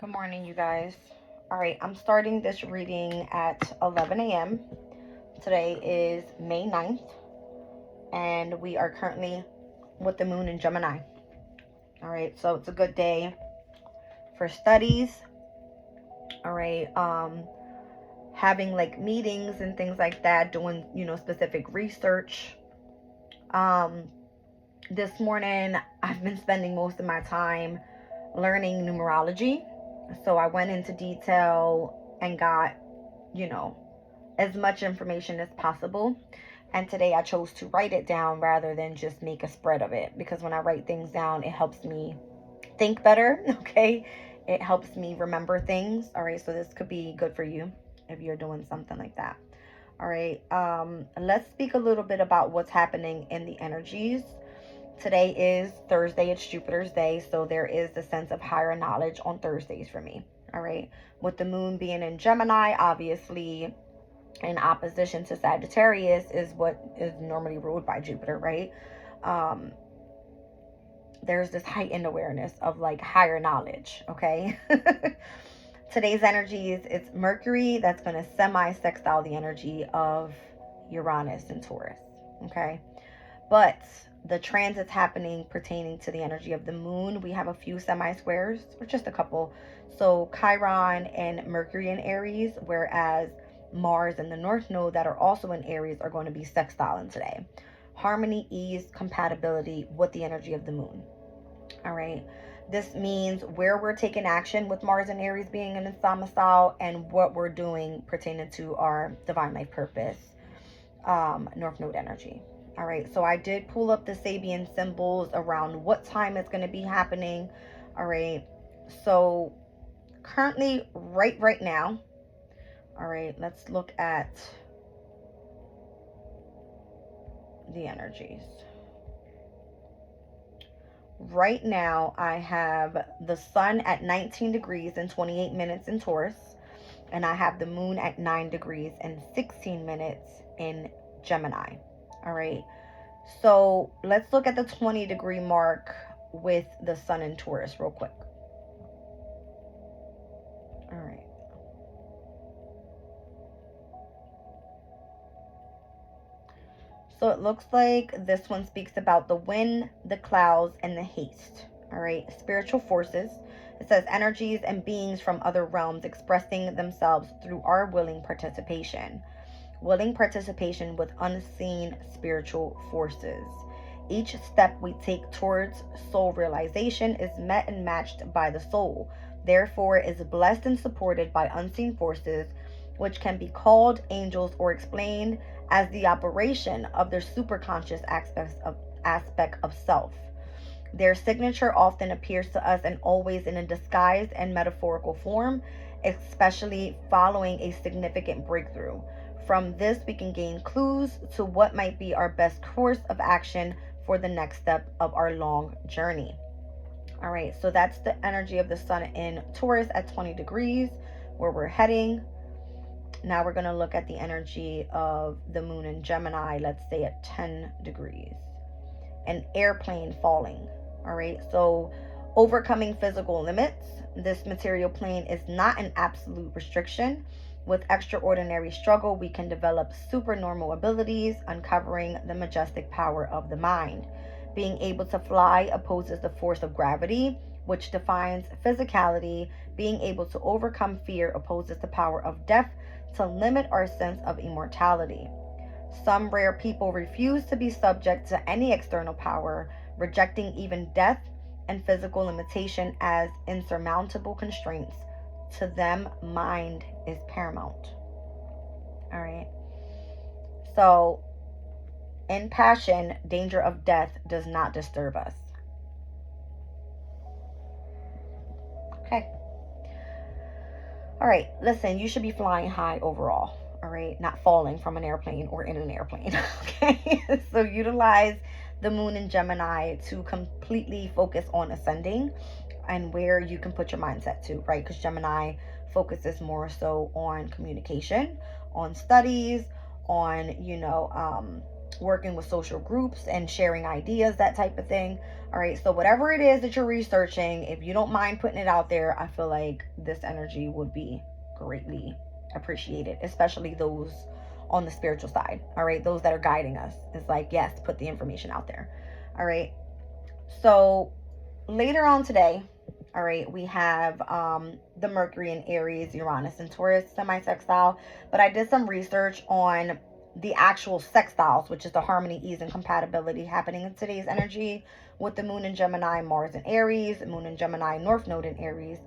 Good morning, you guys. All right, I'm starting this reading at 11 a.m. Today is May 9th, and we are currently with the moon in Gemini. All right, so it's a good day for studies. All right, having like meetings and things like that, doing, specific research. Um, this morning, I've been spending most of my time learning numerology. So I went into detail and got, you know, as much information as possible. And today I chose to write it down rather than just make a spread of it, because when I write things down, it helps me think better. Okay. It helps me remember things. All right. So this could be good for you if you're doing something like that. All right. Let's speak a little bit about what's happening in the energies. Today is Thursday. It's Jupiter's day. So there is the sense of higher knowledge on Thursdays for me. All right. With the moon being in Gemini, obviously in opposition to Sagittarius is what is normally ruled by Jupiter, right? Um, there's this heightened awareness of like higher knowledge, okay? Today's energies, it's Mercury that's going to semi-sextile the energy of Uranus and Taurus, okay? But the transits happening pertaining to the energy of the moon, we have a few semi-squares, or just a couple. So Chiron and Mercury in Aries, whereas Mars and the North Node that are also in Aries are going to be sextiling today. Harmony, ease, compatibility with the energy of the moon. All right. This means where we're taking action with Mars and Aries being in its domicile and what we're doing pertaining to our divine life purpose, North Node energy. All right. So I did pull up the Sabian symbols around what time it's going to be happening. All right. So currently, right now, all right, let's look at the energies. Right now, I have the sun at 19 degrees and 28 minutes in Taurus, and I have the moon at 9 degrees and 16 minutes in Gemini. All right, so let's look at the 20-degree mark with the sun in Taurus real quick. All right. So it looks like this one speaks about the wind, the clouds, and the haste. All right, spiritual forces. It says energies and beings from other realms expressing themselves through our willing participation. Willing participation with unseen spiritual forces. Each step we take towards soul realization is met and matched by the soul. Therefore, is blessed and supported by unseen forces, which can be called angels or explained as the operation of their superconscious aspect of self. Their signature often appears to us and always in a disguised and metaphorical form, especially following a significant breakthrough. From this, we can gain clues to what might be our best course of action for the next step of our long journey. All right, so that's the energy of the sun in Taurus at 20 degrees, where we're heading. Now we're going to look at the energy of the moon in Gemini, let's say at 10 degrees. An airplane falling. All right, so overcoming physical limits. This material plane is not an absolute restriction. With extraordinary struggle, we can develop supernormal abilities, uncovering the majestic power of the mind. Being able to fly opposes the force of gravity, which defines physicality. Being able to overcome fear opposes the power of death to limit our sense of immortality. Some rare people refuse to be subject to any external power, rejecting even death and physical limitation as insurmountable constraints. To them, mind is paramount. All right. So, in passion, danger of death does not disturb us. Okay. All right. Listen, you should be flying high overall. All right. Not falling from an airplane or in an airplane. Okay. So, utilize the moon in Gemini to completely focus on ascending and where you can put your mindset to, right? Because Gemini focuses more so on communication, on studies, on, working with social groups and sharing ideas, that type of thing. All right, so whatever it is that you're researching, if you don't mind putting it out there, I feel like this energy would be greatly appreciated, especially those on the spiritual side. All right, those that are guiding us. It's like, yes, put the information out there. All right, so later on today, all right, we have the Mercury in Aries, Uranus and Taurus semi-sextile. But I did some research on the actual sextiles, which is the harmony, ease, and compatibility happening in today's energy with the Moon in Gemini, Mars in Aries, Moon in Gemini, North Node in Aries.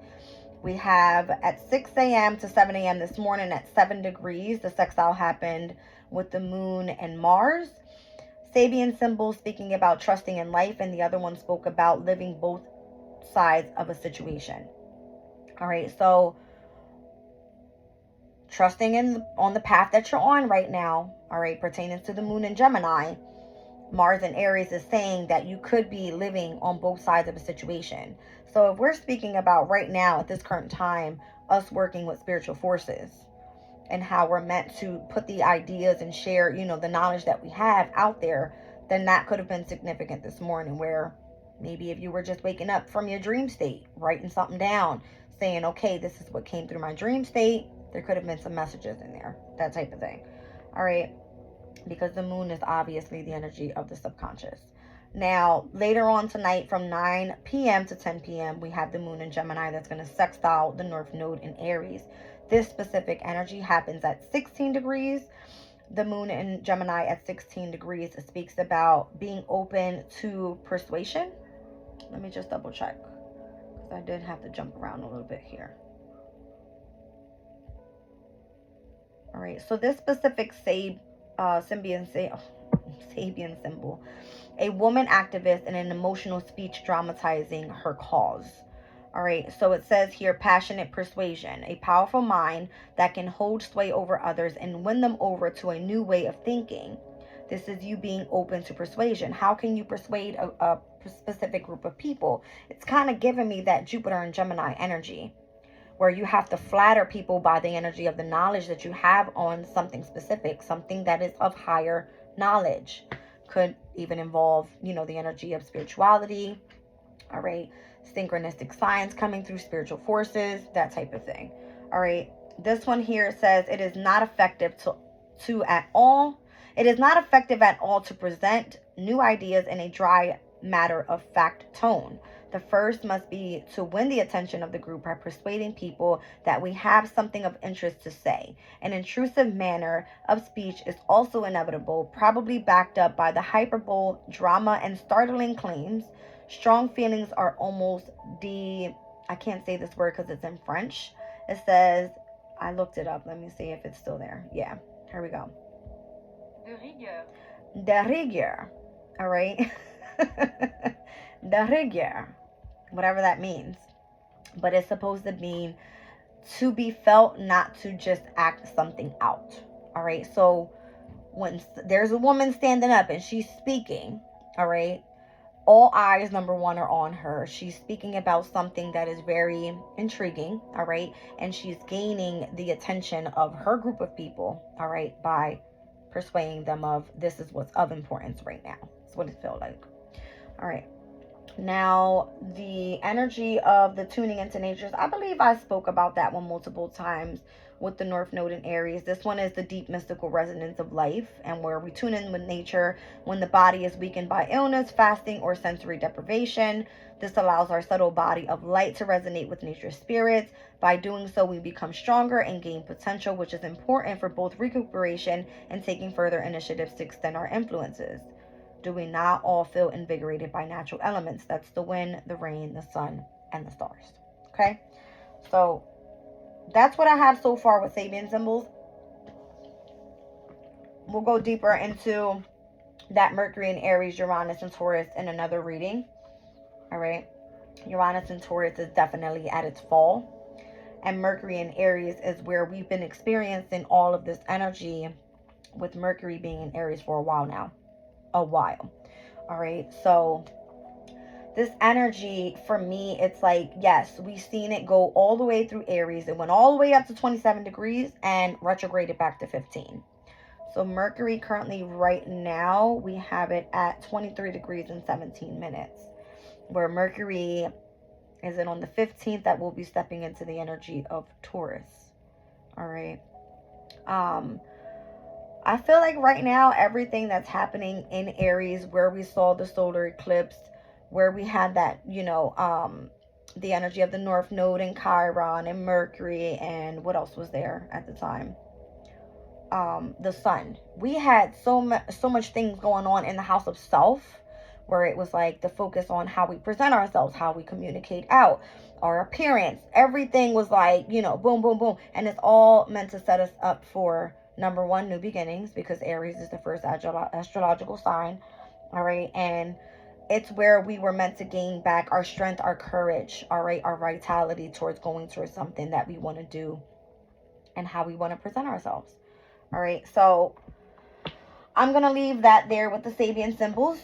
We have at 6 a.m. to 7 a.m. this morning at 7 degrees, the sextile happened with the Moon and Mars. Sabian symbol speaking about trusting in life, and the other one spoke about living both sides of a situation. All right, so trusting on the path that you're on right now, all right, pertaining to the Moon in Gemini, Mars in Aries is saying that you could be living on both sides of a situation. So if we're speaking about right now at this current time, us working with spiritual forces and how we're meant to put the ideas and share, the knowledge that we have out there, then that could have been significant this morning, where maybe if you were just waking up from your dream state, writing something down, saying, okay, this is what came through my dream state, there could have been some messages in there, that type of thing. All right, because the moon is obviously the energy of the subconscious. Now, later on tonight from 9 p.m. to 10 p.m., we have the Moon in Gemini that's going to sextile the North Node in Aries. This specific energy happens at 16 degrees. The Moon in Gemini at 16 degrees speaks about being open to persuasion. Let me just double check, because I did have to jump around a little bit here. All right, so this specific Sabian symbol, a woman activist in an emotional speech dramatizing her cause. All right, so it says here, passionate persuasion, a powerful mind that can hold sway over others and win them over to a new way of thinking. This is you being open to persuasion. How can you persuade a specific group of people? It's kind of giving me that Jupiter and Gemini energy, where you have to flatter people by the energy of the knowledge that you have on something specific, something that is of higher knowledge. Could even involve, the energy of spirituality, all right, synchronistic science coming through spiritual forces, that type of thing. All right, this one here says it is not effective it is not effective at all to present new ideas in a dry matter of fact tone. The first must be to win the attention of the group by persuading people that we have something of interest to say. An intrusive manner of speech is also inevitable, probably backed up by the hyperbole, drama, and startling claims. Strong feelings are almost I can't say this word because it's in French. It says, I looked it up. Let me see if it's still there. Yeah, here we go. De rigueur. All right. De rigueur. Whatever that means. But it's supposed to mean to be felt, not to just act something out. All right. So when there's a woman standing up and she's speaking, all right, all eyes, number one, are on her. She's speaking about something that is very intriguing, all right, and she's gaining the attention of her group of people, all right, by persuading them of this is what's of importance right now. That's what it feels like. All right. Now, the energy of the tuning into natures, I believe I spoke about that one multiple times with the North Node in Aries. This one is the deep mystical resonance of life, and where we tune in with nature when the body is weakened by illness, fasting, or sensory deprivation. This allows our subtle body of light to resonate with nature's spirits. By doing so, we become stronger and gain potential, which is important for both recuperation and taking further initiatives to extend our influences. Do we not all feel invigorated by natural elements? That's the wind, the rain, the sun, and the stars. Okay, so that's what I have so far with Sabian symbols. We'll go deeper into that Mercury in Aries, Uranus and Taurus in another reading. All right, Uranus and Taurus is definitely at its fall, and Mercury in Aries is where we've been experiencing all of this energy, with Mercury being in Aries for a while now. All right, so this energy for me, it's like, yes, we've seen it go all the way through Aries. It went all the way up to 27 degrees and retrograded back to 15. So Mercury currently right now, we have it at 23 degrees and 17 minutes. Where Mercury is it on the 15th, that will be stepping into the energy of Taurus. All right. I feel like right now, everything that's happening in Aries, where we saw the solar eclipse, where we had that, the energy of the North Node in Chiron and Mercury, and what else was there at the time? The Sun. We had so much things going on in the house of self, where it was like the focus on how we present ourselves, how we communicate out, our appearance. Everything was like, boom, boom, boom. And it's all meant to set us up for, number one, new beginnings, because Aries is the first astrological sign. All right. And it's where we were meant to gain back our strength, our courage, all right, our vitality towards going towards something that we want to do and how we want to present ourselves. All right. So I'm going to leave that there with the Sabian symbols.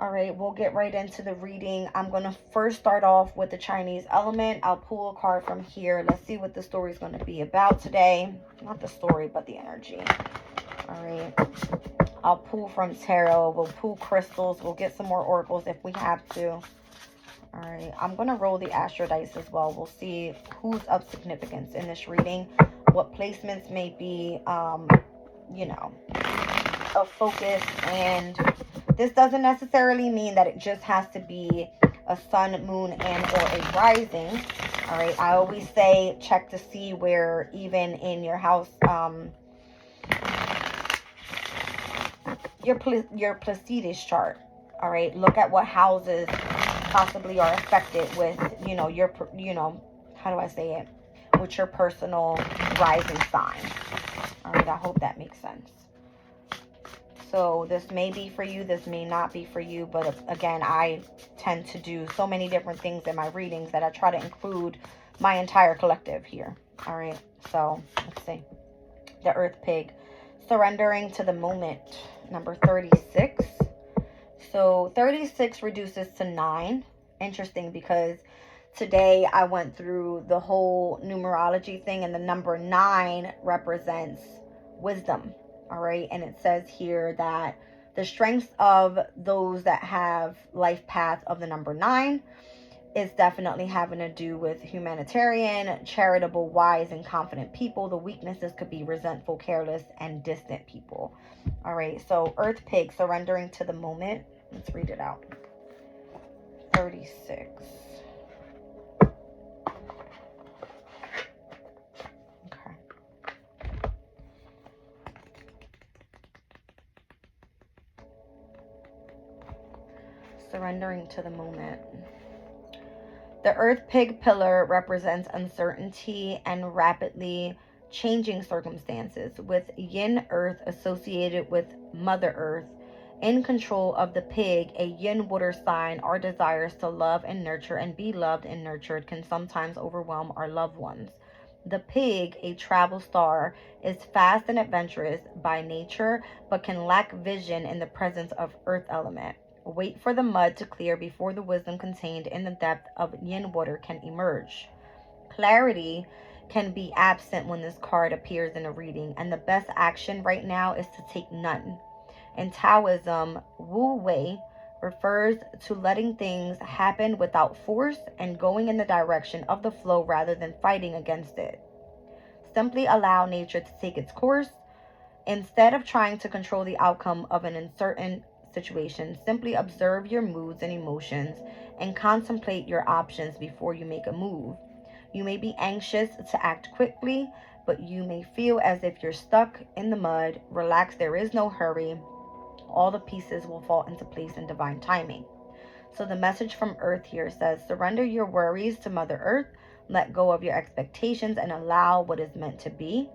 All right, we'll get right into the reading. I'm going to first start off with the Chinese element. I'll pull a card from here. Let's see what the story is going to be about today. Not the story, but the energy. All right. I'll pull from tarot. We'll pull crystals. We'll get some more oracles if we have to. All right. I'm going to roll the astro dice as well. We'll see who's of significance in this reading. What placements may be, of focus. And this doesn't necessarily mean that it just has to be a sun, moon, and or a rising. All right. I always say check to see where even in your house, your Placidus chart. All right. Look at what houses possibly are affected with, your, how do I say it? With your personal rising sign. All right. I hope that makes sense. So this may be for you, this may not be for you, but again, I tend to do so many different things in my readings that I try to include my entire collective here. All right, so let's see. The Earth Pig, surrendering to the moment, number 36. So 36 reduces to 9. Interesting, because today I went through the whole numerology thing, and the number 9 represents wisdom. All right. And it says here that the strengths of those that have life path of the number 9 is definitely having to do with humanitarian, charitable, wise, and confident people. The weaknesses could be resentful, careless, and distant people. All right. So Earth Pig, surrendering to the moment. Let's read it out. 36. Surrendering to the moment. The Earth Pig pillar represents uncertainty and rapidly changing circumstances, with Yin Earth associated with Mother Earth. In control of the pig, a Yin water sign, our desires to love and nurture and be loved and nurtured can sometimes overwhelm our loved ones. The pig, a travel star, is fast and adventurous by nature, but can lack vision in the presence of Earth element. Wait for the mud to clear before the wisdom contained in the depth of Yin water can emerge. Clarity can be absent when this card appears in a reading, and the best action right now is to take none. In Taoism, Wu Wei refers to letting things happen without force and going in the direction of the flow rather than fighting against it. Simply allow nature to take its course. Instead of trying to control the outcome of an uncertain situation, simply observe your moods and emotions and contemplate your options before you make a move. You may be anxious to act quickly, but you may feel as if you're stuck in the mud. Relax, there is no hurry. All the pieces will fall into place in divine timing. So the message from Earth here says, surrender your worries to Mother Earth, let go of your expectations, and allow what is meant to be.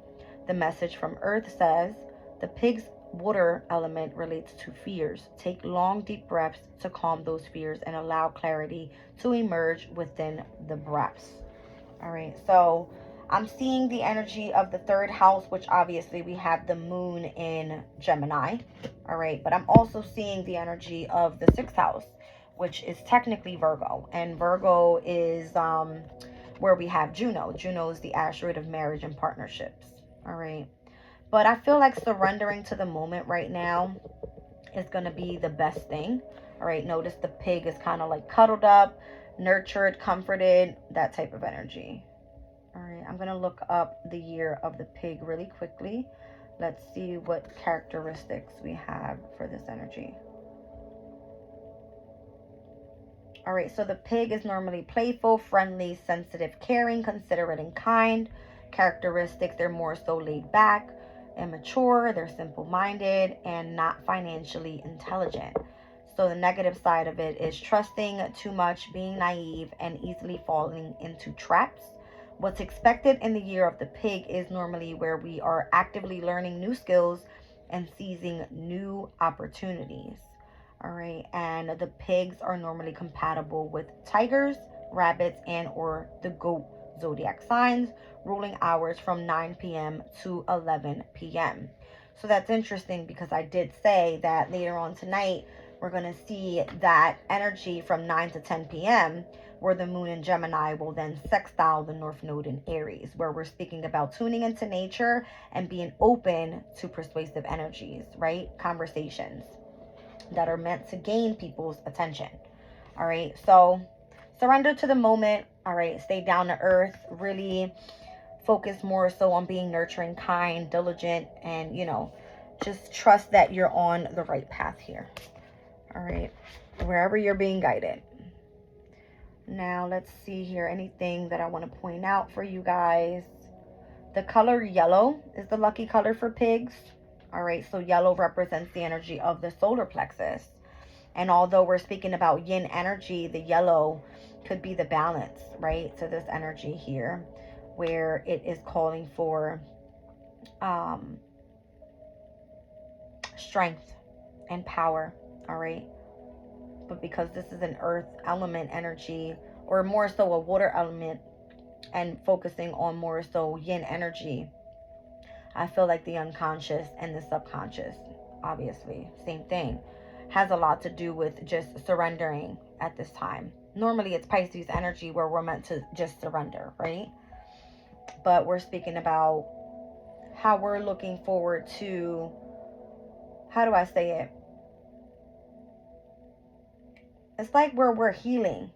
The message from Earth says, the pig's water element relates to fears. Take long, deep breaths to calm those fears and allow clarity to emerge within the breaths. All right, so I'm seeing the energy of the third house, which obviously we have the moon in Gemini. All right, but I'm also seeing the energy of the sixth house, which is technically Virgo. And Virgo is where we have Juno. Juno is the asteroid of marriage and partnerships. All right. But I feel like surrendering to the moment right now is going to be the best thing. All right, notice the pig is kind of like cuddled up, nurtured, comforted, that type of energy. All right, I'm going to look up the year of the pig really quickly. Let's see what characteristics we have for this energy. All right, so the pig is normally playful, friendly, sensitive, caring, considerate, and kind. Characteristics, they're more so laid back, immature, they're simple-minded, and not financially intelligent. So the negative side of it is trusting too much, being naive, and easily falling into traps. What's expected in the year of the pig is normally where we are actively learning new skills and seizing new opportunities. All right, and the pigs are normally compatible with tigers, rabbits, and or the goat zodiac signs. Ruling hours from 9 p.m. to 11 p.m. So that's interesting because I did say that later on tonight we're going to see that energy from 9 to 10 p.m. where the moon in Gemini will then sextile the North Node in Aries, where we're speaking about tuning into nature and being open to persuasive energies, right? Conversations that are meant to gain people's attention. All right, so surrender to the moment. All right, stay down to earth, really focus more so on being nurturing, kind, diligent, and just trust that you're on the right path here. All right, wherever you're being guided. Now let's see here, anything that I want to point out for you guys. The color yellow is the lucky color for pigs. All right, so yellow represents the energy of the solar plexus. And although we're speaking about yin energy, the yellow could be the balance, right? To this energy here, where it is calling for strength and power, all right? But because this is an earth element energy, or more so a water element, and focusing on more so yin energy, I feel like the unconscious and the subconscious, obviously, same thing, has a lot to do with just surrendering at this time. Normally it's Pisces energy where we're meant to just surrender, right? But we're speaking about how we're looking forward to, how do I say it? It's like we're healing.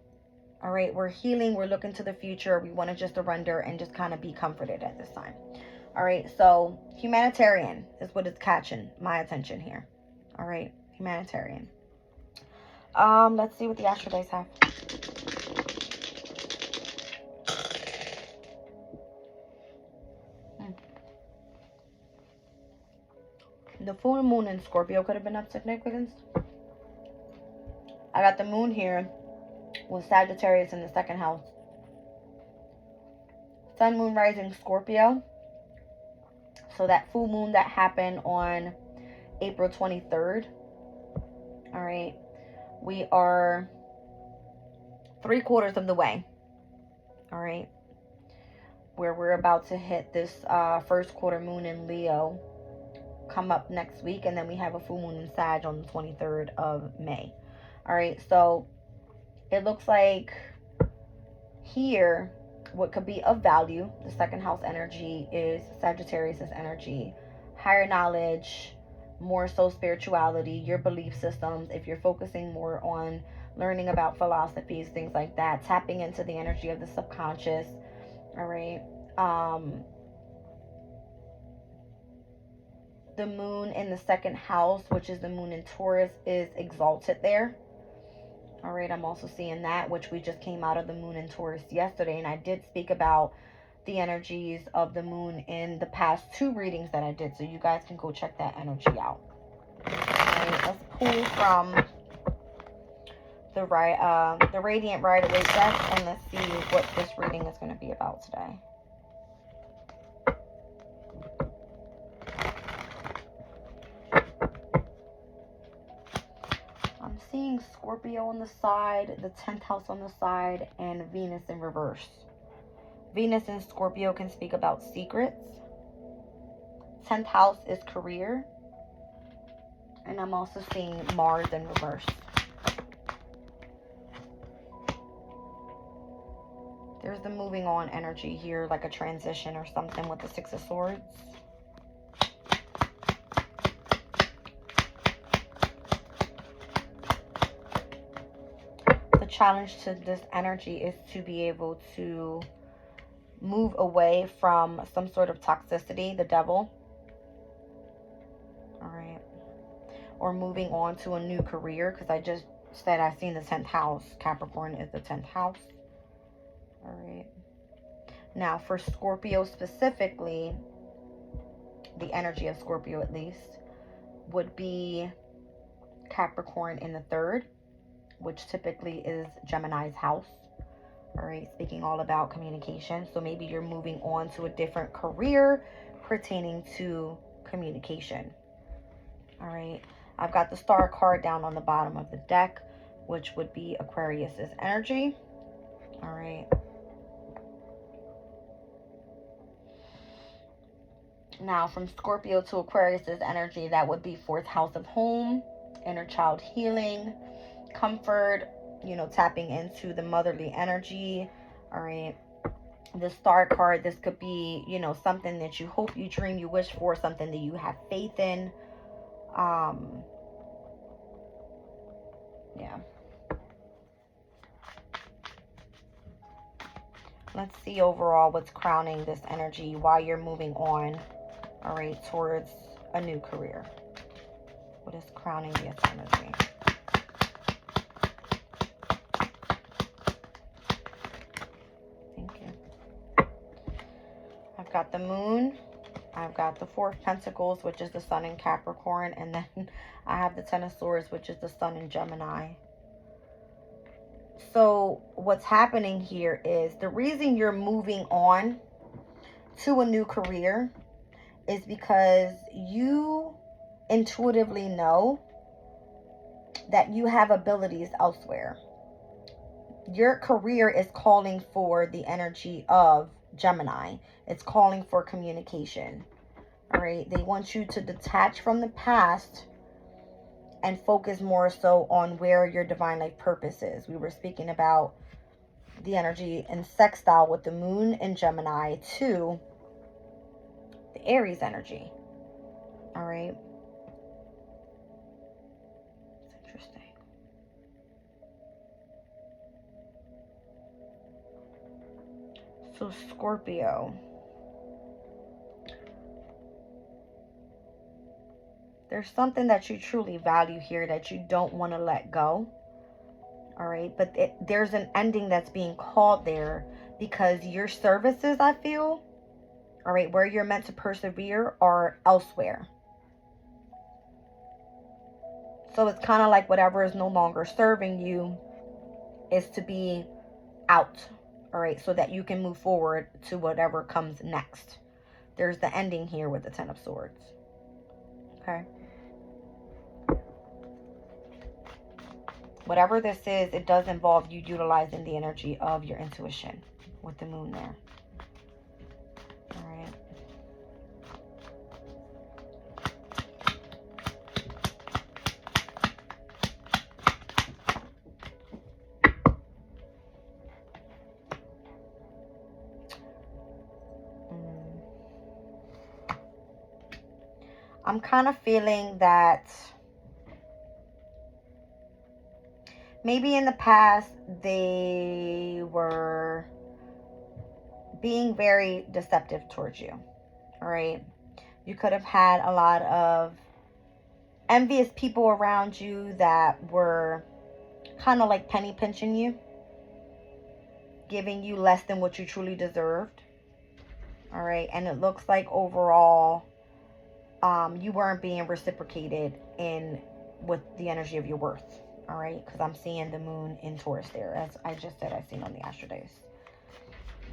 All right, we're healing, we're looking to the future. We want to just surrender and just kind of be comforted at this time. All right, so humanitarian is what is catching my attention here. All right, humanitarian. Let's see what the astro days have. The full moon in Scorpio could have been of significance. I got the moon here with Sagittarius in the second house. Sun, moon, rising Scorpio. So that full moon that happened on April 23rd. All right. We are 3/4 of the way. All right. Where we're about to hit this first quarter moon in Leo come up next week. And then we have a full moon in Sag on the 23rd of May. All right. So it looks like here what could be of value, the second house energy is Sagittarius's energy, higher knowledge, more so spirituality, your belief systems. If you're focusing more on learning about philosophies, things like that, tapping into the energy of the subconscious. All right. The moon in the second house, which is the moon in Taurus, is exalted there. All right, I'm also seeing that, which we just came out of the moon in Taurus yesterday. And I did speak about the energies of the moon in the past 2 readings that I did. So you guys can go check that energy out. All right, let's pull from the Radiant Rider-Waite deck, and let's see what this reading is going to be about today. I'm seeing Scorpio on the side, the 10th house on the side, and Venus in reverse. Venus in Scorpio can speak about secrets. 10th house is career. And I'm also seeing Mars in reverse. There's the moving on energy here, like a transition or something with the 6 of Swords. challenge to this energy is to be able to move away from some sort of toxicity, the devil. All right. Or moving on to a new career, because I just said I've seen the 10th house. Capricorn is the 10th house. All right. Now, for Scorpio specifically, the energy of Scorpio at least, would be Capricorn in the 3rd, which typically is Gemini's house. All right, speaking all about communication. So maybe you're moving on to a different career pertaining to communication. All right, I've got the Star card down on the bottom of the deck, which would be Aquarius's energy. All right. Now, from Scorpio to Aquarius's energy, that would be 4th house of home, inner child healing, comfort, you know, tapping into the motherly energy. All right. The Star card, this could be, you know, something that you hope, you dream, you wish for, something that you have faith in. Yeah. Let's see overall what's crowning this energy while you're moving on, all right, towards a new career. What is crowning this energy? Thank you. I've got the Moon. I've got the 4 of Pentacles, which is the Sun in Capricorn. And then I have the 10 of Swords, which is the Sun in Gemini. So what's happening here is the reason you're moving on to a new career is because you intuitively know that you have abilities elsewhere. Your career is calling for the energy of Gemini. It's calling for communication. All right. They want you to detach from the past and focus more so on where your divine life purpose is. We were speaking about the energy in sextile with the Moon in Gemini to the Aries energy. All right. It's interesting. So Scorpio. There's something that you truly value here that you don't want to let go. All right. But there's an ending that's being called there because your services, I feel, all right, where you're meant to persevere are elsewhere. So it's kind of like whatever is no longer serving you is to be out. All right. So that you can move forward to whatever comes next. There's the ending here with the 10 of Swords. Okay. Whatever this is, it does involve you utilizing the energy of your intuition with the Moon there. All right. I'm kind of feeling that maybe in the past they were being very deceptive towards you. All right. You could have had a lot of envious people around you that were kind of like penny pinching you, giving you less than what you truly deserved. All right. And it looks like overall you weren't being reciprocated in with the energy of your worth. All right, because I'm seeing the Moon in Taurus there, as I just said, I've seen on the Astro Days.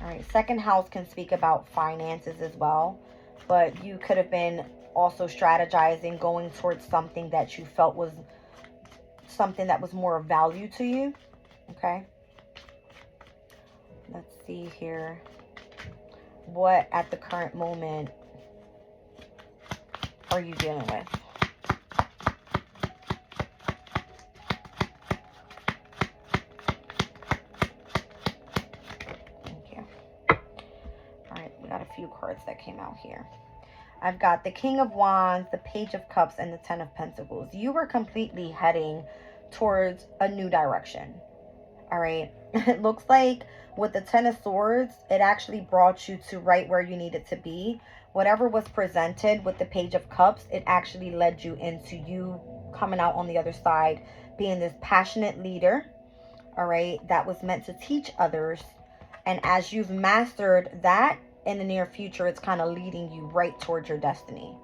All right, 2nd house can speak about finances as well, but you could have been also strategizing, going towards something that you felt was something that was more of value to you. Okay, let's see here. What at the current moment are you dealing with? Thank you. All right, we got a few cards that came out here. I've got the King of Wands, the Page of Cups, and the 10 of Pentacles. You were completely heading towards a new direction. All right. It looks like with the Ten of Swords, it actually brought you to right where you needed to be. Whatever was presented with the Page of Cups, it actually led you into you coming out on the other side, being this passionate leader, all right, that was meant to teach others. And as you've mastered that, in the near future, it's kind of leading you right towards your destiny.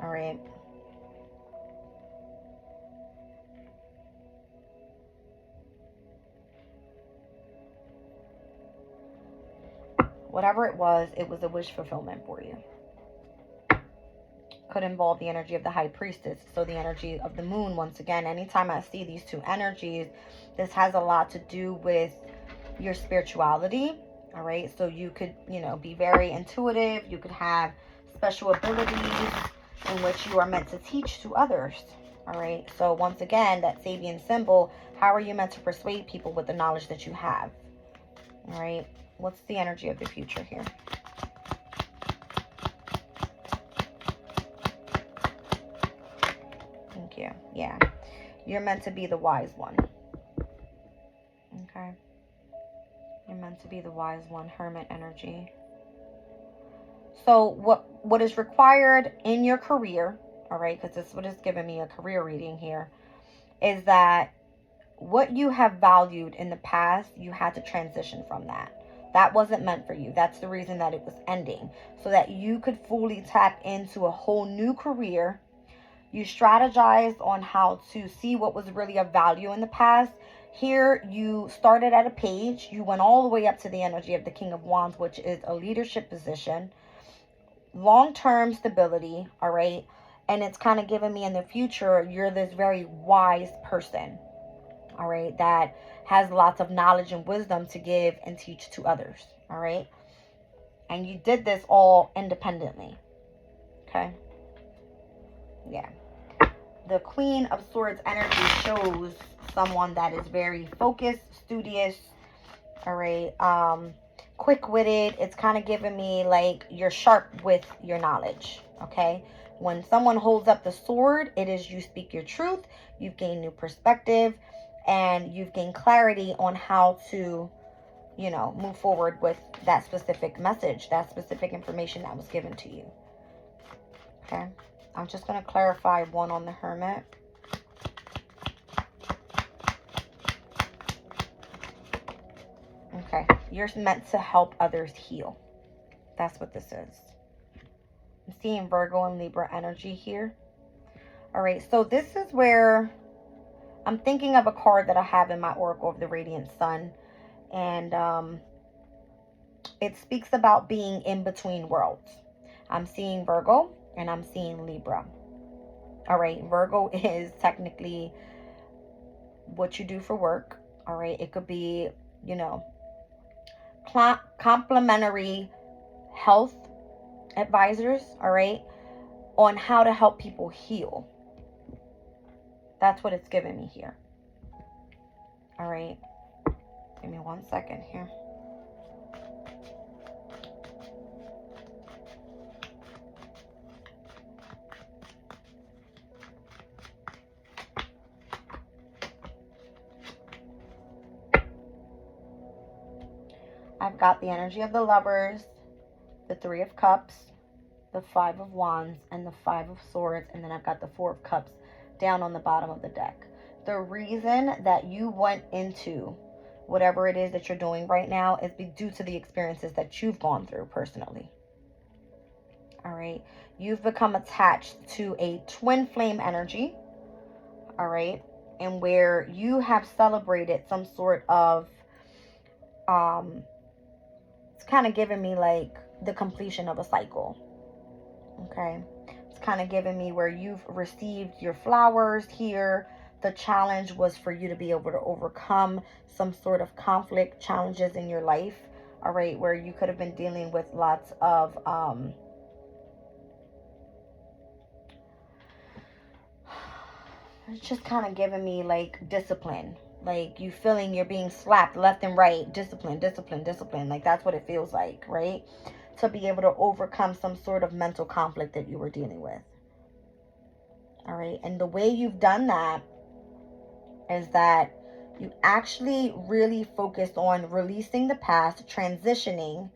All right. Whatever it was a wish fulfillment for you. Could involve the energy of the High Priestess. So the energy of the moon, once again, anytime I see these two energies, this has a lot to do with your spirituality. All right. So you could, you know, be very intuitive. You could have special abilities in which you are meant to teach to others. All right. So once again, that Sabian symbol, how are you meant to persuade people with the knowledge that you have? All right. What's the energy of the future here? Thank you. Yeah. You're meant to be the wise one. Okay. You're meant to be the wise one. Hermit energy. So what is required in your career, all right, because this is what is giving me a career reading here, is that what you have valued in the past, you had to transition from that. That wasn't meant for you. That's the reason that it was ending. So that you could fully tap into a whole new career. You strategized on how to see what was really of value in the past. Here, you started at a page. You went all the way up to the energy of the King of Wands, which is a leadership position. Long-term stability, all right? And it's kind of giving me in the future, you're this very wise person, all right, that has lots of knowledge and wisdom to give and teach to others, all right? And you did this all independently, okay? Yeah. The Queen of Swords energy shows someone that is very focused, studious, all right, quick-witted. It's kind of giving me like you're sharp with your knowledge, okay? When someone holds up the sword, it is you speak your truth, you've gained new perspective, and you've gained clarity on how to, you know, move forward with that specific message, that specific information that was given to you, okay? I'm just going to clarify one on the Hermit. Okay, you're meant to help others heal. That's what this is. I'm seeing Virgo and Libra energy here. All right, so this is where I'm thinking of a card that I have in my Oracle of the Radiant Sun. And it speaks about being in between worlds. I'm seeing Virgo and I'm seeing Libra. All right, Virgo is technically what you do for work. All right, it could be, you know, complementary health advisors, all right, on how to help people heal. That's what it's giving me here. All right, give me 1 second here. I've got the energy of the Lovers, the Three of Cups, the Five of Wands, and the Five of Swords, and then I've got the Four of Cups down on the bottom of the deck. The reason that you went into whatever it is that you're doing right now is due to the experiences that you've gone through personally. All right. You've become attached to a twin flame energy. All right. And where you have celebrated some sort of, it's kind of giving me like the completion of a cycle. Okay. It's kind of giving me where you've received your flowers here. The challenge was for you to be able to overcome some sort of conflict, challenges in your life. All right. Where you could have been dealing with lots of, it's just kind of giving me like discipline. Like you feeling you're being slapped left and right. Discipline, discipline, discipline. Like that's what it feels like, right? To be able to overcome some sort of mental conflict that you were dealing with. All right. And the way you've done that is that You actually really focused on releasing the past, transitioning,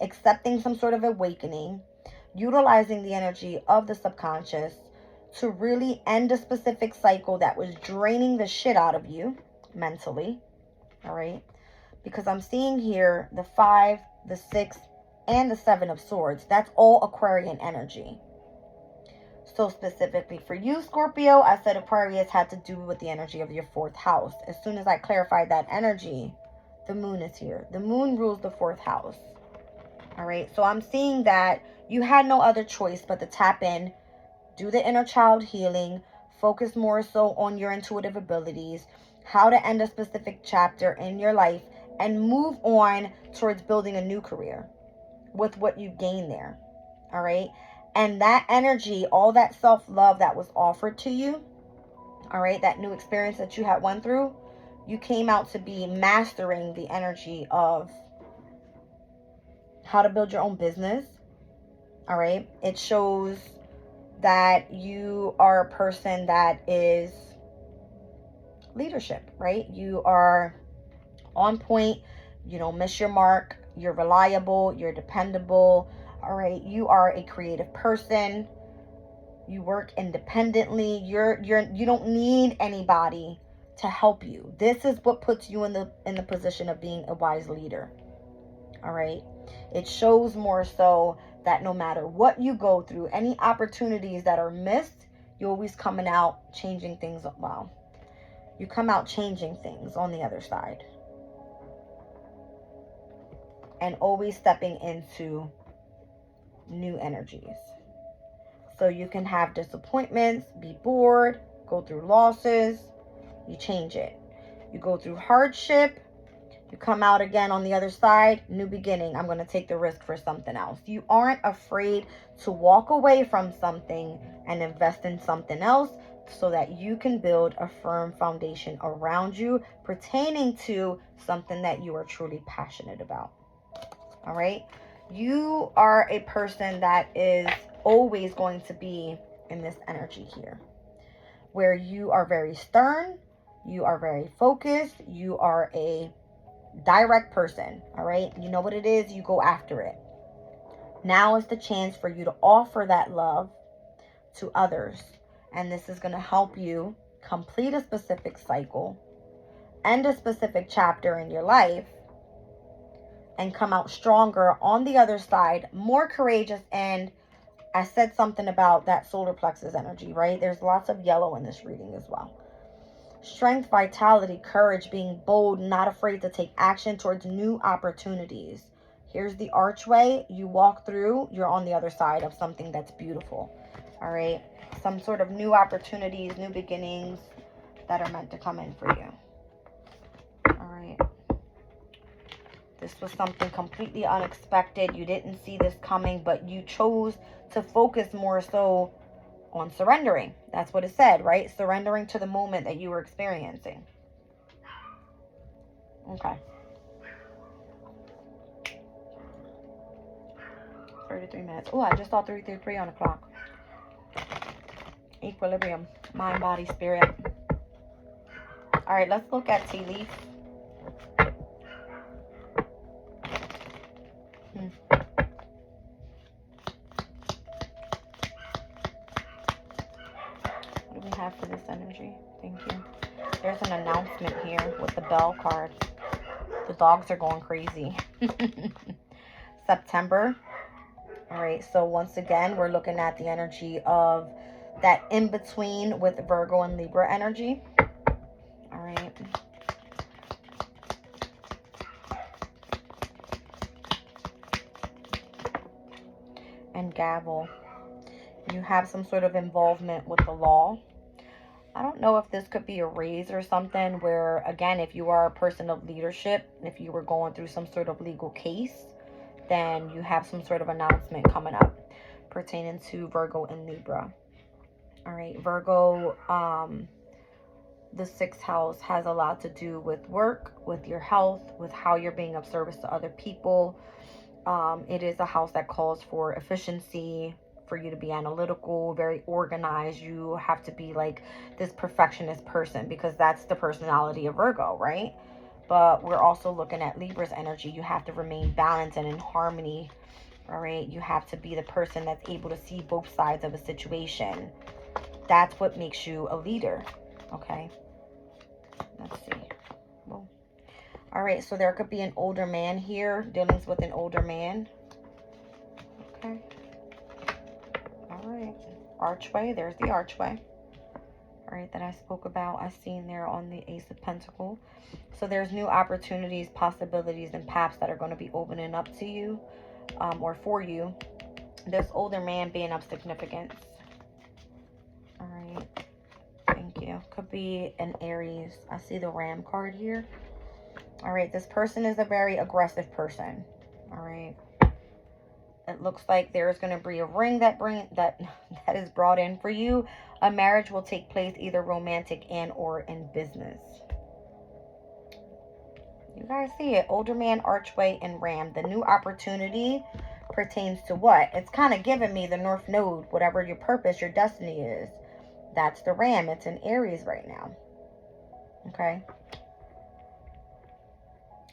accepting some sort of awakening, utilizing the energy of the subconscious to really end a specific cycle that was draining the shit out of you mentally. All right. Because I'm seeing here the 5, the 6, and the 7 of Swords. That's all Aquarian energy. So specifically for you, Scorpio, I said Aquarius had to do with the energy of your 4th house. As soon as I clarified that energy, the moon is here. The moon rules the 4th house. All right. So I'm seeing that you had no other choice but to tap in, do the inner child healing, focus more so on your intuitive abilities, how to end a specific chapter in your life, and move on towards building a new career with what you gain there. All right. And that energy, all that self-love that was offered to you, all right, that new experience that you had went through, you came out to be mastering the energy of how to build your own business. All right. It shows that you are a person that is leadership, right? You are on point. You don't miss your mark. You're reliable. You're dependable. All right. You are a creative person. You work independently. You don't need anybody to help you. This is what puts you in the position of being a wise leader. All right. It shows more so that no matter what you go through, any opportunities that are missed, you're always coming out changing things. Well, you come out changing things on the other side. And always stepping into new energies. So you can have disappointments, be bored, go through losses, you change it. You go through hardship, you come out again on the other side, new beginning. I'm going to take the risk for something else. You aren't afraid to walk away from something and invest in something else so that you can build a firm foundation around you pertaining to something that you are truly passionate about. All right. You are a person that is always going to be in this energy here where you are very stern, you are very focused, you are a direct person. All right. You know what it is, you go after it. Now is the chance for you to offer that love to others. And this is going to help you complete a specific cycle, end a specific chapter in your life, and come out stronger on the other side, more courageous. And I said something about that solar plexus energy, right? There's lots of yellow in this reading as well. Strength, vitality, courage, being bold, not afraid to take action towards new opportunities. Here's the archway you walk through. You're on the other side of something that's beautiful. All right. Some sort of new opportunities, new beginnings that are meant to come in for you. All right. This was something completely unexpected. You didn't see this coming, but you chose to focus more so on surrendering. That's what it said, right? Surrendering to the moment that you were experiencing. Okay. 33 minutes. Oh, I just saw 333 on the clock. Equilibrium. Mind, body, spirit. All right, let's look at tea leaf. What do we have for this energy? Thank you. There's an announcement here with the bell card. The dogs are going crazy. September. All right, so once again, we're looking at the energy of that in-between with Virgo and Libra energy. All right. And gavel. You have some sort of involvement with the law. I don't know if this could be a raise or something where, again, if you are a person of leadership, if you were going through some sort of legal case, then you have some sort of announcement coming up pertaining to Virgo and Libra. All right, Virgo, the 6th house has a lot to do with work, with your health, with how you're being of service to other people. It is a house that calls for efficiency, for you to be analytical, very organized. You have to be like this perfectionist person because that's the personality of Virgo, right? But we're also looking at Libra's energy. You have to remain balanced and in harmony, all right? You have to be the person that's able to see both sides of a situation. That's what makes you a leader, okay? Let's see. Well, all right, so there could be an older man here, dealings with an older man. Okay. All right. Archway, there's the archway. All right, that I spoke about. I seen there on the Ace of Pentacles. So there's new opportunities, possibilities, and paths that are going to be opening up to you or for you. This older man being of significance. All right. Thank you. Could be an Aries. I see the Ram card here. All right. This person is a very aggressive person. All right. It looks like there's going to be a ring that is brought in for you. A marriage will take place either romantic and or in business. You guys see it. Older man, archway, and ram. The new opportunity pertains to what? It's kind of giving me the North Node. Whatever your purpose, your destiny is. That's the ram. It's in Aries right now. Okay.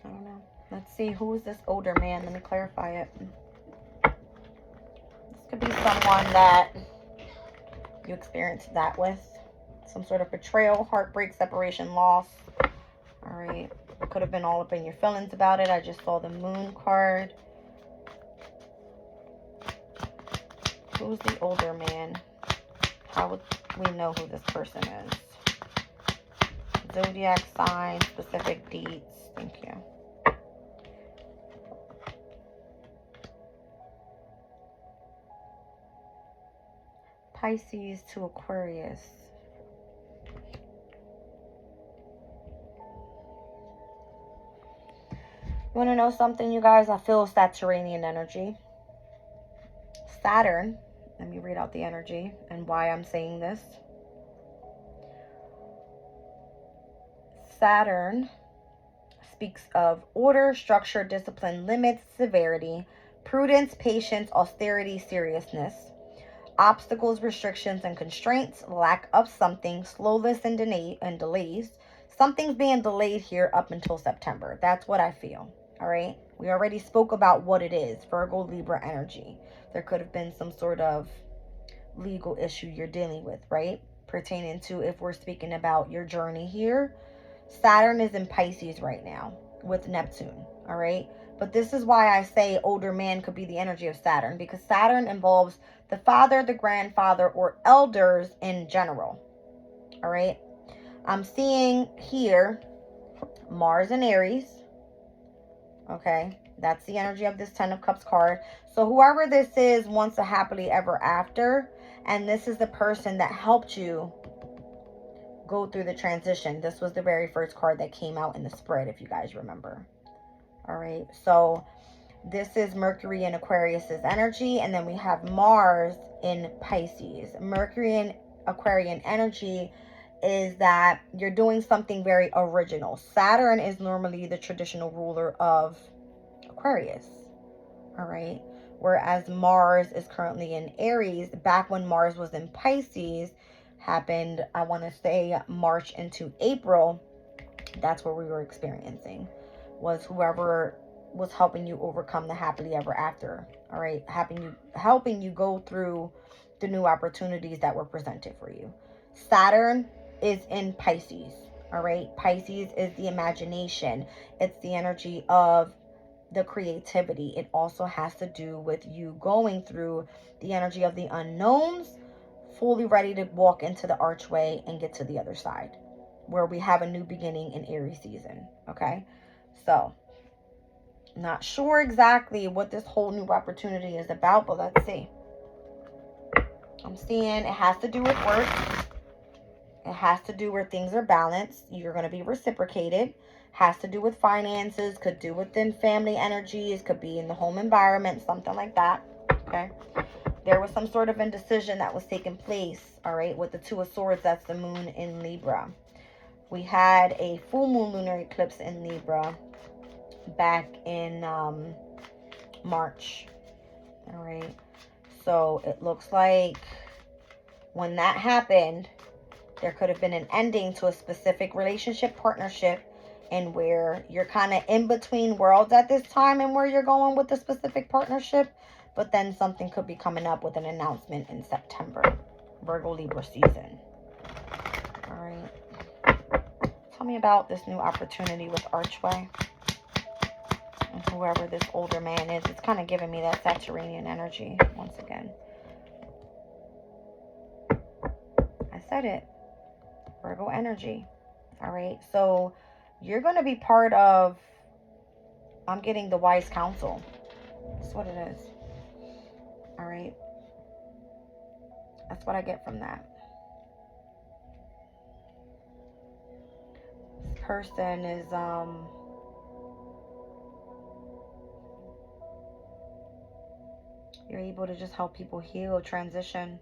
I don't know. Let's see. Who is this older man? Let me clarify it. Could be someone that you experienced that with. Some sort of betrayal, heartbreak, separation, loss. All right. It could have been all up in your feelings about it. I just saw the moon card. Who's the older man? How would we know who this person is? Zodiac sign, specific dates. Thank you. Pisces to Aquarius. You want to know something, you guys? I feel Saturnian energy. Saturn, let me read out the energy and why I'm saying this. Saturn speaks of order, structure, discipline, limits, severity, prudence, patience, austerity, seriousness. Obstacles, restrictions, and constraints, lack of something, slowness and delays. Something's being delayed here up until September. That's what I feel. All right. We already spoke about what it is. Virgo, Libra energy. There could have been some sort of legal issue you're dealing with, right? Pertaining to, if we're speaking about your journey here. Saturn is in Pisces right now with Neptune. All right. But this is why I say older man could be the energy of Saturn, because Saturn involves the father, the grandfather, or elders in general. All right. I'm seeing here Mars and Aries. Okay. That's the energy of this 10 of Cups card. So whoever this is wants a happily ever after. And this is the person that helped you go through the transition. This was the very first card that came out in the spread, if you guys remember. All right. So this is Mercury in Aquarius's energy. And then we have Mars in Pisces. Mercury in Aquarian energy is that you're doing something very original. Saturn is normally the traditional ruler of Aquarius. All right. Whereas Mars is currently in Aries. Back when Mars was in Pisces, happened, I want to say March into April. That's what we were experiencing. Was whoever was helping you overcome the happily ever after. All right. Helping you go through the new opportunities that were presented for you. Saturn is in Pisces. All right. Pisces is the imagination. It's the energy of the creativity. It also has to do with you going through the energy of the unknowns, fully ready to walk into the archway and get to the other side, where we have a new beginning in Aries season. Okay. So not sure exactly what this whole new opportunity is about, but let's see. I'm seeing it has to do with work. It has to do where things are balanced. You're going to be reciprocated. Has to do with finances. Could do within family energies. Could be in the home environment. Something like that. Okay. There was some sort of indecision that was taking place. All right. With the Two of Swords. That's the moon in Libra. We had a full moon lunar eclipse in Libra back in March. All right. So it looks like when that happened, there could have been an ending to a specific relationship, partnership, and where you're kind of in between worlds at this time and where you're going with the specific partnership. But then something could be coming up with an announcement in September. Virgo Libra season. All right. Tell me about this new opportunity with Archway. And whoever this older man is. It's kind of giving me that Saturnian energy once again. I said it. Virgo energy. All right. So you're going to be part of, I'm getting the wise counsel. That's what it is. All right. That's what I get from that. This person is, you're able to just help people heal, transition.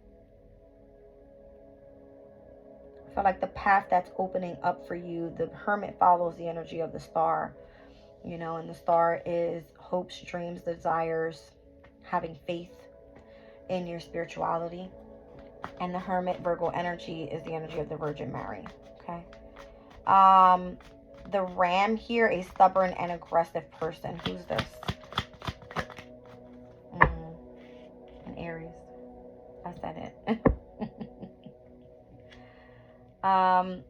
I feel like the path that's opening up for you, the Hermit follows the energy of the star, you know, and the star is hopes, dreams, desires, having faith in your spirituality. And the Hermit, Virgo energy, is the energy of the Virgin Mary. Okay. The Ram here, a stubborn and aggressive person. Who's this? An Aries. I said it.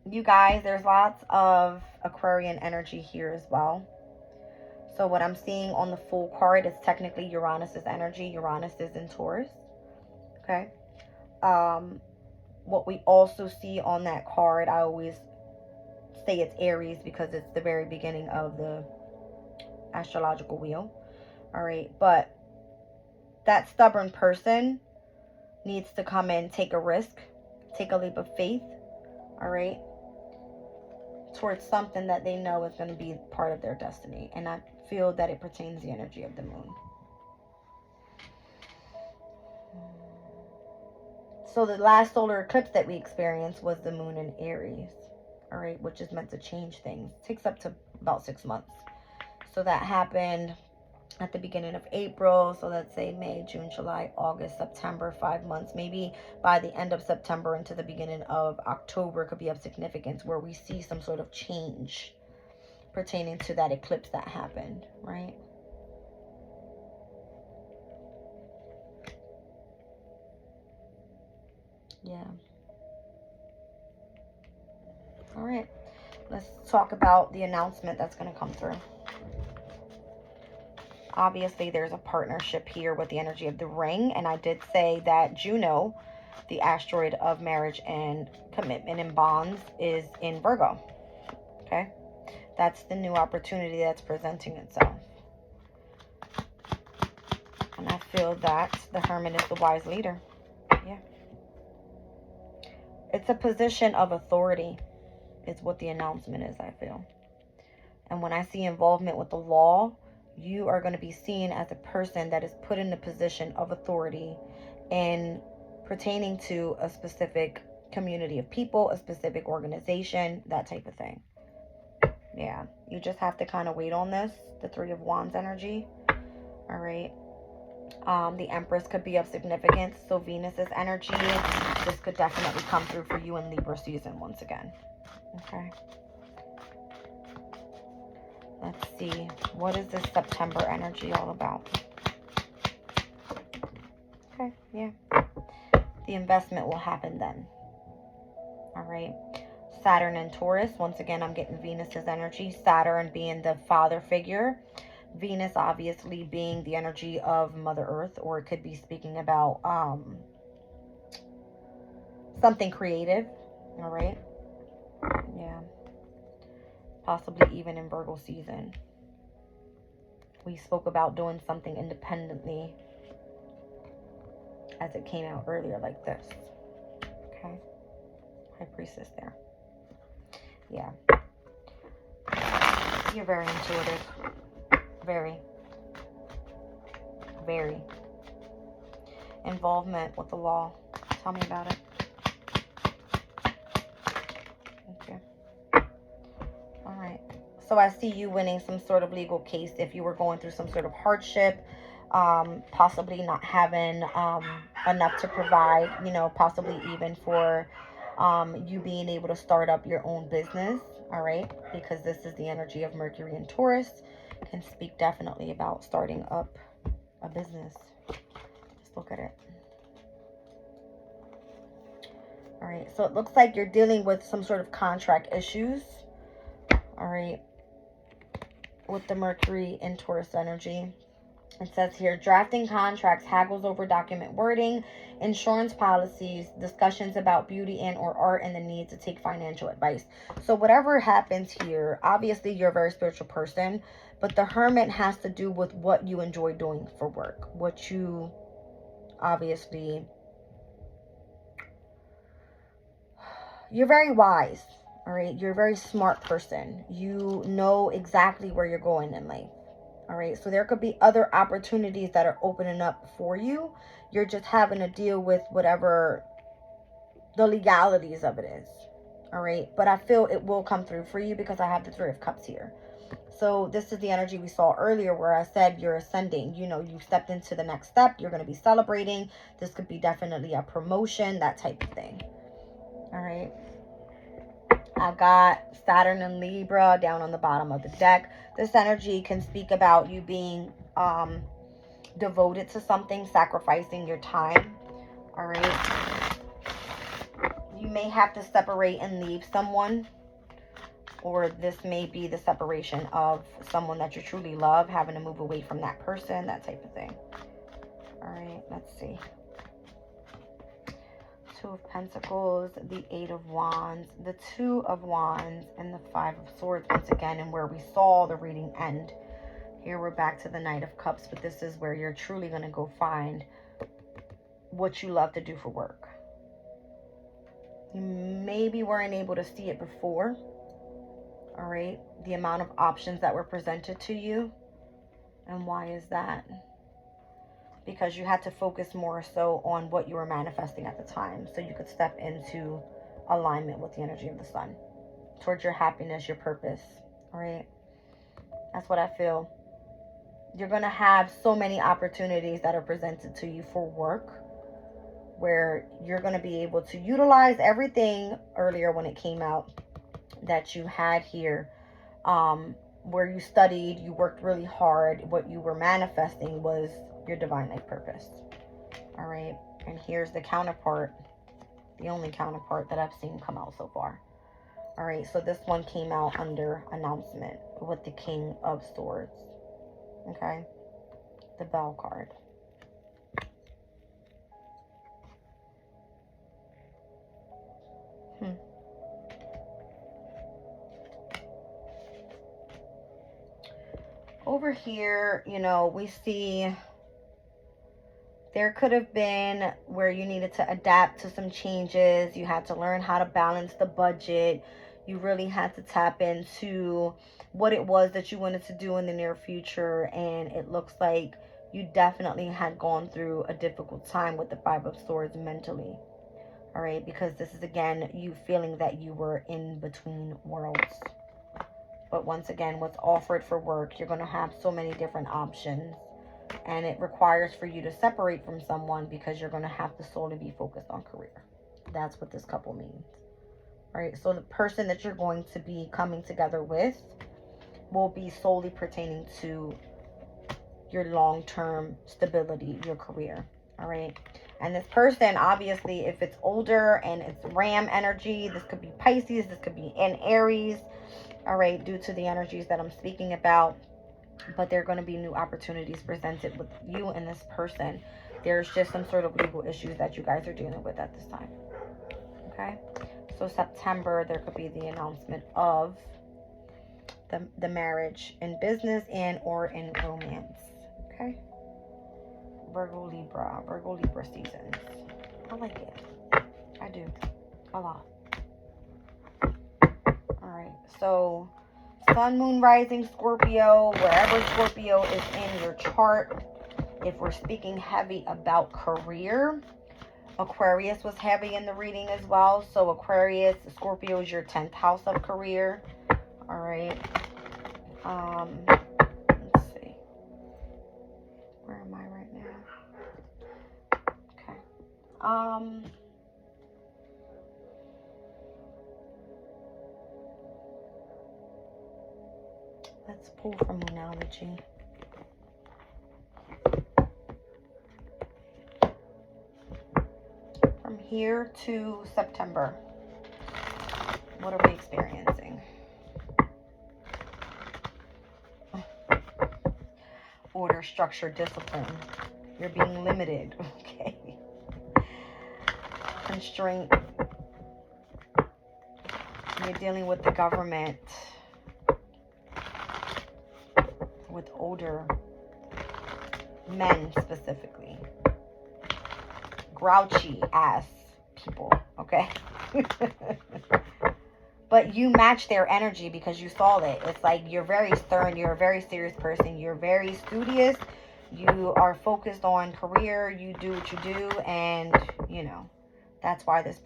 You guys, there's lots of Aquarian energy here as well. So what I'm seeing on the full card is technically Uranus's energy. Uranus is in Taurus. Okay. What we also see on that card, I always say it's Aries because it's the very beginning of the astrological wheel. All right. But that stubborn person needs to come in, take a risk, take a leap of faith. All right. Towards something that they know is going to be part of their destiny. And I feel that it pertains to the energy of the moon. So the last solar eclipse that we experienced was the moon in Aries. All right. Which is meant to change things. It takes up to about 6 months. So that happened at the beginning of April. So let's say May, June, July, August, September, 5 months. Maybe by the end of September into the beginning of October could be of significance where we see some sort of change pertaining to that eclipse that happened, right? Yeah. All right. Let's talk about the announcement that's going to come through. Obviously, there's a partnership here with the energy of the ring. And I did say that Juno, the asteroid of marriage and commitment and bonds, is in Virgo. Okay. That's the new opportunity that's presenting itself. And I feel that the Hermit is the wise leader. Yeah. It's a position of authority is what the announcement is, I feel. And when I see involvement with the law, you are going to be seen as a person that is put in a position of authority in pertaining to a specific community of people, a specific organization, that type of thing. Yeah, you just have to kind of wait on this, the Three of Wands energy. All right. The Empress could be of significance. So Venus's energy, this could definitely come through for you in Libra season once again. Okay. Let's see. What is this September energy all about? Okay, yeah. The investment will happen then. All right. Saturn and Taurus. Once again, I'm getting Venus's energy. Saturn being the father figure. Venus obviously being the energy of Mother Earth. Or it could be speaking about something creative. All right. Yeah. Possibly even in Virgo season. We spoke about doing something independently as it came out earlier like this. Okay. High Priestess there. Yeah. You're very intuitive. Very. Very. Involvement with the law. Tell me about it. Okay. All right. So I see you winning some sort of legal case if you were going through some sort of hardship. possibly not having enough to provide, you know, possibly even for you being able to start up your own business. All right, because this is the energy of Mercury and Taurus, can speak definitely about starting up a business. Just look at it. All right, so it looks like you're dealing with some sort of contract issues. All right, with the Mercury and Taurus energy. It says here, drafting contracts, haggles over document wording, insurance policies, discussions about beauty and or art, and the need to take financial advice. So whatever happens here, obviously you're a very spiritual person, but the Hermit has to do with what you enjoy doing for work. What you obviously, you're very wise, all right? You're a very smart person. You know exactly where you're going in life. All right, so there could be other opportunities that are opening up for you. You're just having to deal with whatever the legalities of it is. All right, but I feel it will come through for you because I have the Three of Cups here. So this is the energy we saw earlier where I said you're ascending. You know, you stepped into the next step. You're going to be celebrating. This could be definitely a promotion, that type of thing. All right. I've got Saturn and Libra down on the bottom of the deck. This energy can speak about you being devoted to something, sacrificing your time. All right. You may have to separate and leave someone, or this may be the separation of someone that you truly love, having to move away from that person, that type of thing. All right, let's see. Two of Pentacles, the Eight of Wands, the Two of Wands, and the Five of Swords once again, and where we saw the reading end. Here we're back to the Knight of Cups, but this is where you're truly going to go find what you love to do for work. You maybe weren't able to see it before. All right, the amount of options that were presented to you. And why is that? Because you had to focus more so on what you were manifesting at the time, so you could step into alignment with the energy of the sun towards your happiness, your purpose. All right, that's what I feel. You're going to have so many opportunities that are presented to you for work, where you're going to be able to utilize everything earlier when it came out that you had here, where you studied, you worked really hard. What you were manifesting was your divine life purpose. All right, and here's the counterpart, the only counterpart that I've seen come out so far. All right, so this one came out under announcement with the King of Swords. Okay, the Bell card. Over here, you know, we see there could have been where you needed to adapt to some changes. You had to learn how to balance the budget. You really had to tap into what it was that you wanted to do in the near future. And it looks like you definitely had gone through a difficult time with the Five of Swords mentally. All right, because this is, again, you feeling that you were in between worlds. But once again, what's offered for work, you're going to have so many different options. And it requires for you to separate from someone because you're going to have to solely be focused on career. That's what this couple means. All right, so the person that you're going to be coming together with will be solely pertaining to your long-term stability, your career. All right. And this person, obviously, if it's older and it's Ram energy, this could be Pisces, this could be in Aries. All right, due to the energies that I'm speaking about. But there are going to be new opportunities presented with you and this person. There's just some sort of legal issues that you guys are dealing with at this time. Okay, so September, there could be the announcement of the marriage in business and or in romance. Okay, Virgo Libra seasons. I like it. I do a lot. All right, so Sun, Moon, Rising, Scorpio, wherever Scorpio is in your chart. If we're speaking heavy about career, Aquarius was heavy in the reading as well. So Aquarius, Scorpio is your 10th house of career. All right. Let's see. Where am I Let's pull from Moonology. From here to September, what are we experiencing? Order, structure, discipline. You're being limited, okay? Constraint. You're dealing with the government, with older men specifically. Grouchy ass people, okay? But you match their energy because you saw it. It's like you're very stern. You're a very serious person. You're very studious. You are focused on career. You do what you do. And, you know, that's why this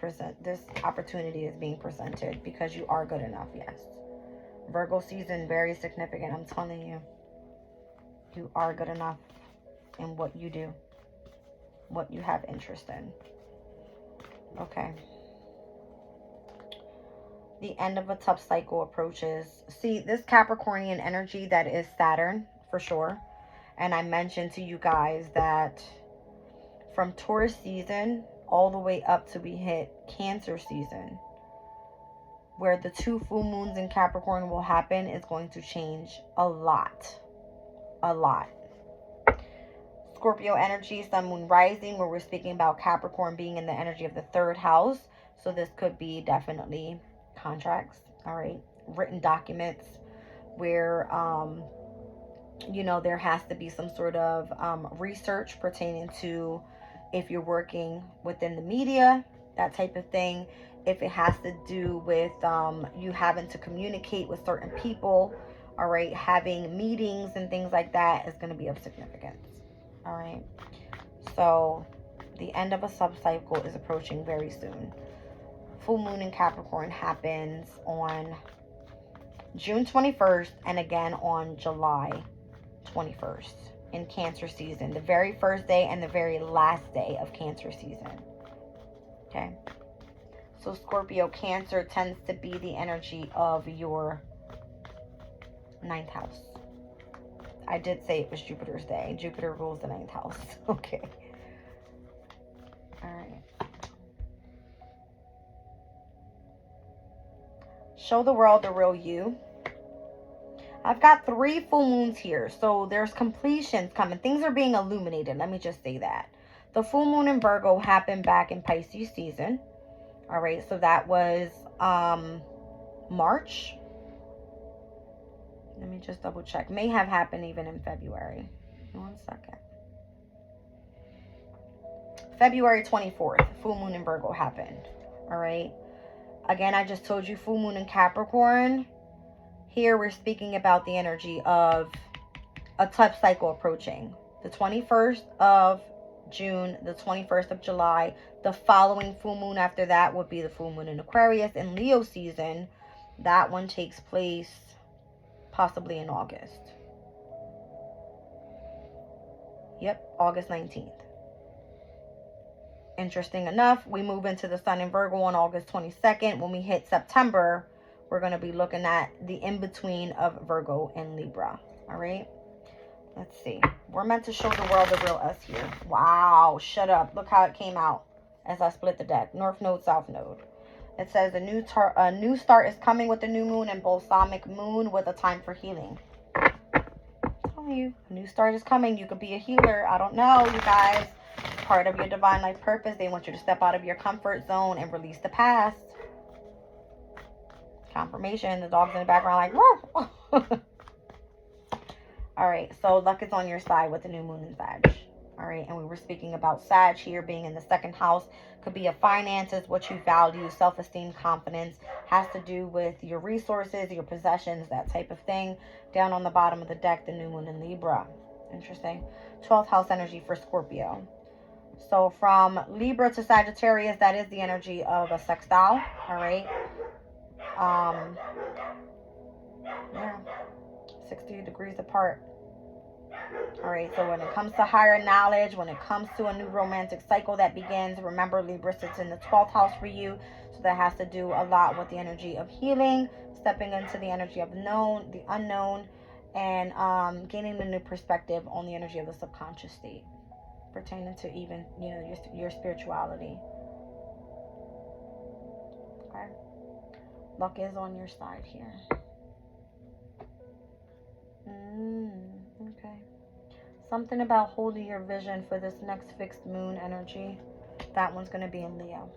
opportunity is being presented. Because you are good enough, yes. Virgo season, very significant. I'm telling you. You are good enough in what you do. What you have interest in. Okay. The end of a tough cycle approaches. See, this Capricornian energy, that is Saturn, for sure. And I mentioned to you guys that from Taurus season all the way up to we hit Cancer season, where the 2 full moons in Capricorn will happen, is going to change a lot. A lot. Scorpio energy, Sun, Moon, Rising, where we're speaking about Capricorn being in the energy of the 3rd house. So this could be definitely contracts, all right, written documents where you know, there has to be some sort of research pertaining to if you're working within the media, that type of thing. If it has to do with you having to communicate with certain people, all right, having meetings and things like that is going to be of significance, all right. So the end of a subcycle is approaching very soon. Full moon in Capricorn happens on June 21st and again on July 21st in Cancer season. The very first day and the very last day of Cancer season. Okay. So Scorpio, Cancer tends to be the energy of your 9th house. I did say it was Jupiter's day. Jupiter rules the 9th house. Okay. All right. Show the world the real you. I've got 3 full moons here. So there's completions coming. Things are being illuminated. Let me just say that. The full moon in Virgo happened back in Pisces season. All right. So that was March. Let me just double check. May have happened even in February. 1 second. February 24th. Full moon in Virgo happened. All right. Again, I just told you full moon in Capricorn. Here we're speaking about the energy of a tough cycle approaching. The 21st of June, the 21st of July. The following full moon after that would be the full moon in Aquarius in Leo season. That one takes place possibly in August. Yep, August 19th. Interesting enough, we move into the sun in Virgo on August 22nd. When we hit September, we're going to be looking at the in-between of Virgo and Libra. All right. Let's see. We're meant to show the world the real us here. Wow. Shut up. Look how it came out as I split the deck. North node, south node. It says a new start is coming with the new moon and balsamic moon with a time for healing. I'm telling you, a new start is coming. You could be a healer. I don't know, you guys. Part of your divine life purpose. They want you to step out of your comfort zone and release the past. Confirmation. The dog's in the background like, whoa. All right. So luck is on your side with the new moon in Sag. All right. And we were speaking about Sag here being in the 2nd house. Could be a finances, what you value, self-esteem, confidence. Has to do with your resources, your possessions, that type of thing. Down on the bottom of the deck, the new moon in Libra. Interesting. 12th house energy for Scorpio. So from Libra to Sagittarius, that is the energy of a sextile. All right. Yeah. 60 degrees apart. All right, so when it comes to higher knowledge, when it comes to a new romantic cycle that begins, remember Libra sits in the 12th house for you. So that has to do a lot with the energy of healing, stepping into the energy of the unknown, and gaining a new perspective on the energy of the subconscious state, pertaining to even, you know, your spirituality. Okay. Luck is on your side here. Okay. Something about holding your vision for this next fixed moon energy. That one's going to be in Leo.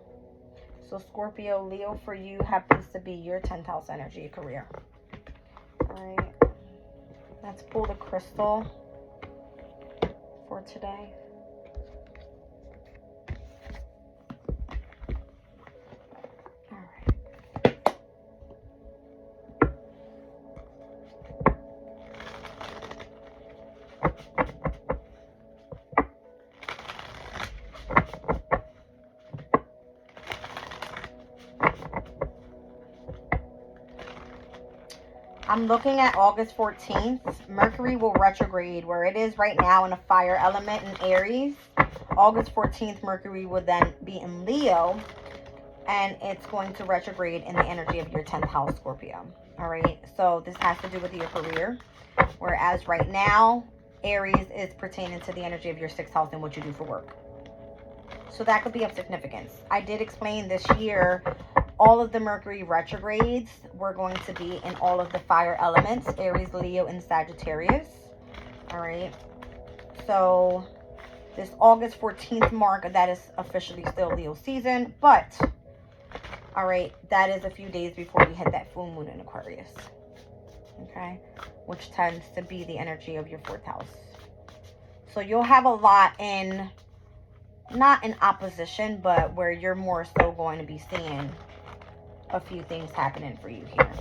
So Scorpio, Leo for you happens to be your 10th house energy career. All right. Let's pull the crystal for today. I'm looking at August 14th. Mercury will retrograde where it is right now in a fire element in Aries. August 14th, Mercury will then be in Leo, and it's going to retrograde in the energy of your 10th house, Scorpio. All right, so this has to do with your career, whereas right now, Aries is pertaining to the energy of your 6th house and what you do for work. So that could be of significance. I did explain this year all of the Mercury retrogrades were going to be in all of the fire elements, Aries, Leo, and Sagittarius. All right. So this August 14th mark, that is officially still Leo season. But, all right, that is a few days before we hit that full moon in Aquarius. Okay. Which tends to be the energy of your 4th house. So you'll have a lot in, not in opposition, but where you're more so going to be seeing a few things happening for you here.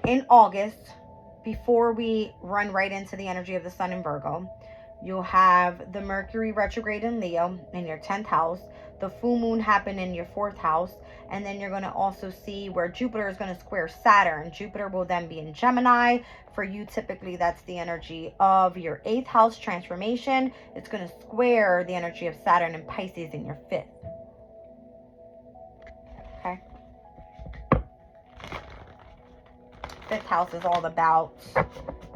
In August, before we run right into the energy of the sun in Virgo, you'll have the Mercury retrograde in Leo in your 10th house, the full moon happen in your 4th house, and then you're going to also see where Jupiter is going to square Saturn. Jupiter will then be in Gemini. For you, typically, that's the energy of your 8th house transformation. It's going to square the energy of Saturn and Pisces in your 5th. Okay. 5th house is all about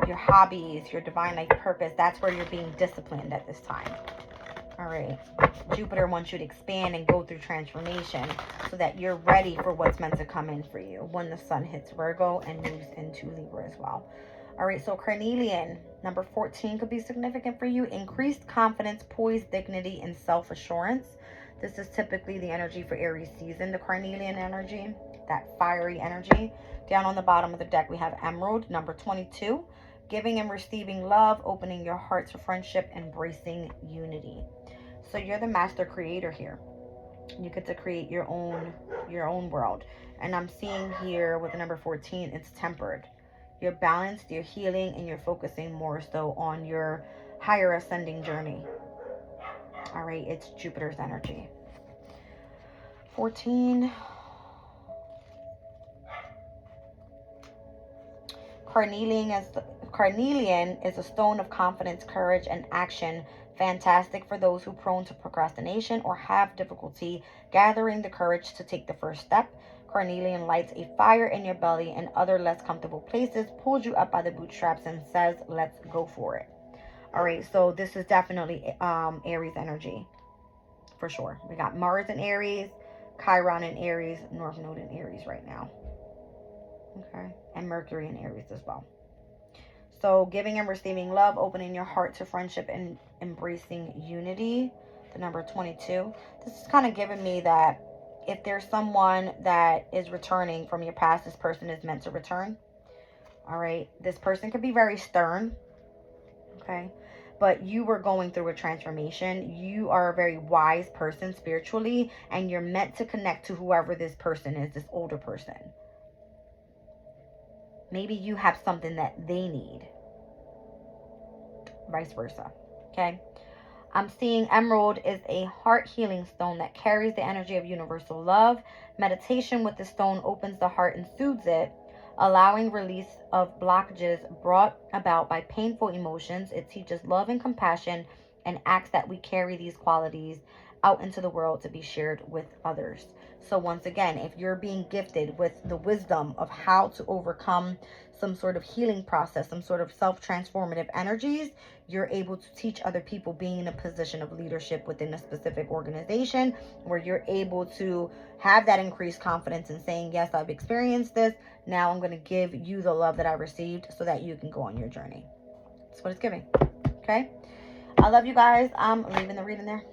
your hobbies, your divine life purpose. That's where you're being disciplined at this time. All right. Jupiter wants you to expand and go through transformation so that you're ready for what's meant to come in for you when the sun hits Virgo and moves into Libra as well. All right. So carnelian, number 14, could be significant for you. Increased confidence, poise, dignity, and self-assurance. This is typically the energy for Aries season, the carnelian energy, that fiery energy. Down on the bottom of the deck, we have Emerald, number 22. Giving and receiving love, opening your heart to friendship, embracing unity. So you're the master creator here. You get to create your own world. And I'm seeing here with the number 14, it's tempered. You're balanced, you're healing, and you're focusing more so on your higher ascending journey. All right, it's Jupiter's energy. 14. Carnelian is a stone of confidence, courage, and action. Fantastic for those who are prone to procrastination or have difficulty gathering the courage to take the first step. Carnelian lights a fire in your belly and other less comfortable places, pulls you up by the bootstraps, and says, let's go for it. All right, so this is definitely Aries energy for sure. We got Mars in Aries, Chiron in Aries, North Node in Aries right now. Okay, and Mercury in Aries as well. So giving and receiving love, opening your heart to friendship, and embracing unity, the number 22. This is kind of giving me that if there's someone that is returning from your past, this person is meant to return. All right, this person could be very stern. Okay, but you were going through a transformation. You are a very wise person spiritually, and you're meant to connect to whoever this person is, this older person. Maybe you have something that they need. Vice versa. Okay. I'm seeing emerald is a heart healing stone that carries the energy of universal love. Meditation with the stone opens the heart and soothes it, allowing release of blockages brought about by painful emotions. It teaches love and compassion and acts that we carry these qualities out into the world to be shared with others. So once again, if you're being gifted with the wisdom of how to overcome some sort of healing process, some sort of self-transformative energies, you're able to teach other people, being in a position of leadership within a specific organization, where you're able to have that increased confidence in saying, yes, I've experienced this. Now I'm going to give you the love that I received so that you can go on your journey. That's what it's giving. Okay. I love you guys. I'm leaving the reading there.